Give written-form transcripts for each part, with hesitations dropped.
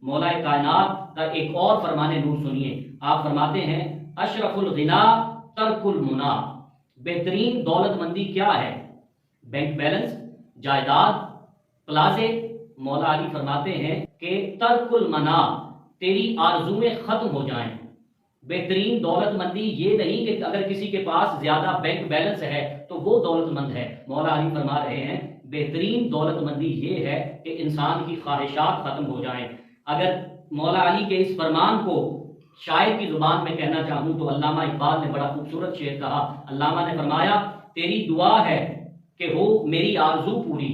مولا کائنات کا ایک اور فرمان نور سنیے. آپ فرماتے ہیں اشرف الغنا ترک المنا. بہترین دولت مندی کیا ہے؟ بینک بیلنس، جائیداد، پلازے. مولا علی فرماتے ہیں کہ ترک المنا، تیری آرزویں ختم ہو جائیں. بہترین دولت مندی یہ نہیں کہ اگر کسی کے پاس زیادہ بینک بیلنس ہے تو وہ دولت مند ہے. مولا علی فرما رہے ہیں بہترین دولت مندی یہ ہے کہ انسان کی خواہشات ختم ہو جائیں. اگر مولا علی کے اس فرمان کو شاعر کی زبان میں کہنا چاہوں تو علامہ اقبال نے بڑا خوبصورت شعر کہا. علامہ نے فرمایا تیری دعا ہے کہ ہو میری آرزو پوری،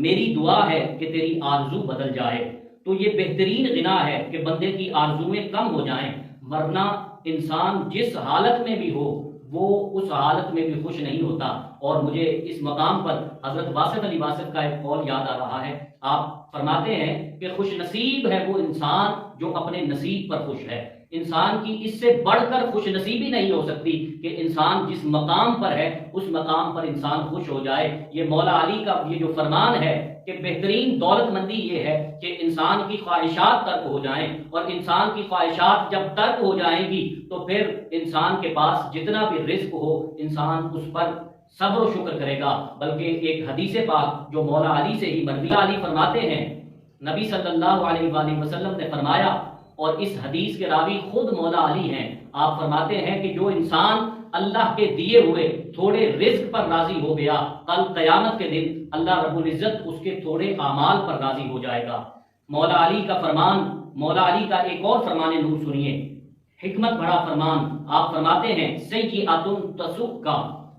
میری دعا ہے کہ تیری آرزو بدل جائے. تو یہ بہترین غنا ہے کہ بندے کی آرزویں کم ہو جائیں، ورنہ انسان جس حالت میں بھی ہو وہ اس حالت میں بھی خوش نہیں ہوتا. اور مجھے اس مقام پر حضرت واسف علی واسف کا ایک قول یاد آ رہا ہے. آپ فرماتے ہیں کہ خوش نصیب ہے وہ انسان جو اپنے نصیب پر خوش ہے. انسان کی اس سے بڑھ کر خوش نصیبی نہیں ہو سکتی کہ انسان جس مقام پر ہے اس مقام پر انسان خوش ہو جائے. یہ مولا علی کا یہ جو فرمان ہے کہ بہترین دولت مندی یہ ہے کہ انسان کی خواہشات ترک ہو جائیں، اور انسان کی خواہشات جب ترک ہو جائیں گی تو پھر انسان کے پاس جتنا بھی رزق ہو انسان اس پر صبر و شکر کرے گا. بلکہ ایک حدیث پاک جو مولا علی سے ہی مروی، علی فرماتے ہیں نبی صلی اللہ علیہ وآلہ وسلم نے فرمایا، اور اس حدیث کے راوی خود مولا علی ہیں. آپ فرماتے ہیں کہ جو انسان اللہ کے دیے ہوئے تھوڑے رزق پر راضی ہو گیا، کل قیامت کے دن اللہ رب العزت اس کے تھوڑے اعمال پر راضی ہو جائے گا. مولا علی کا فرمان، مولا علی کا ایک اور فرمان نور سنیے، حکمت بھرا فرمان. آپ فرماتے ہیں سیئۃ تسؤک،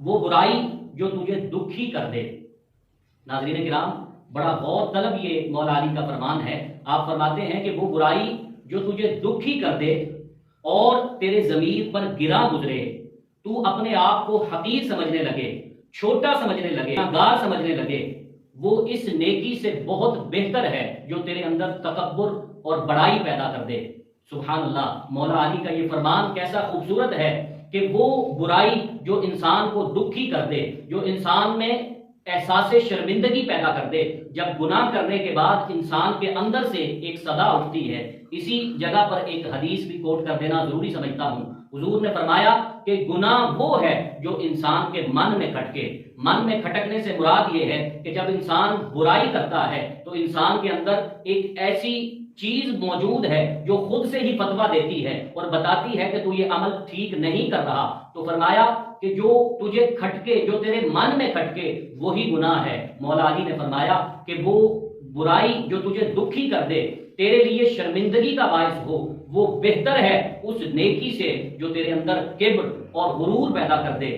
وہ برائی جو تجھے دکھی کر دے. ناظرین کرام، بڑا غور طلب یہ مولا علی کا فرمان ہے. آپ فرماتے ہیں کہ وہ برائی جو تجھے دکھی کر دے اور تیرے ضمیر پر گرا گزرے، تو اپنے آپ کو حقیر سمجھنے لگے، چھوٹا سمجھنے لگے، ناگار سمجھنے لگے، وہ اس نیکی سے بہت بہتر ہے جو تیرے اندر تکبر اور بڑائی پیدا کر دے. سبحان اللہ، مولا علی کا یہ فرمان کیسا خوبصورت ہے کہ وہ برائی جو انسان کو دکھی کر دے، جو انسان میں احساس شرمندگی پیدا کر دے. جب گناہ کرنے کے بعد انسان کے اندر سے ایک صدا اٹھتی ہے. اسی جگہ پر ایک حدیث بھی کوٹ کر دینا ضروری سمجھتا ہوں. حضور نے فرمایا کہ گناہ وہ ہے جو انسان کے من میں کھٹکے. من میں کھٹکنے سے مراد یہ ہے کہ جب انسان برائی کرتا ہے تو انسان کے اندر ایک ایسی چیز موجود ہے جو خود سے ہی فتویٰ دیتی ہے اور بتاتی ہے کہ تو یہ عمل ٹھیک نہیں کر رہا. تو فرمایا کہ جو تجھے کھٹکے، جو تیرے من میں کھٹکے، وہی گناہ ہے. مولا علی نے فرمایا کہ وہ برائی جو تجھے دکھی کر دے، تیرے لیے شرمندگی کا باعث ہو، وہ بہتر ہے اس نیکی سے جو تیرے اندر کبر اور غرور پیدا کر دے.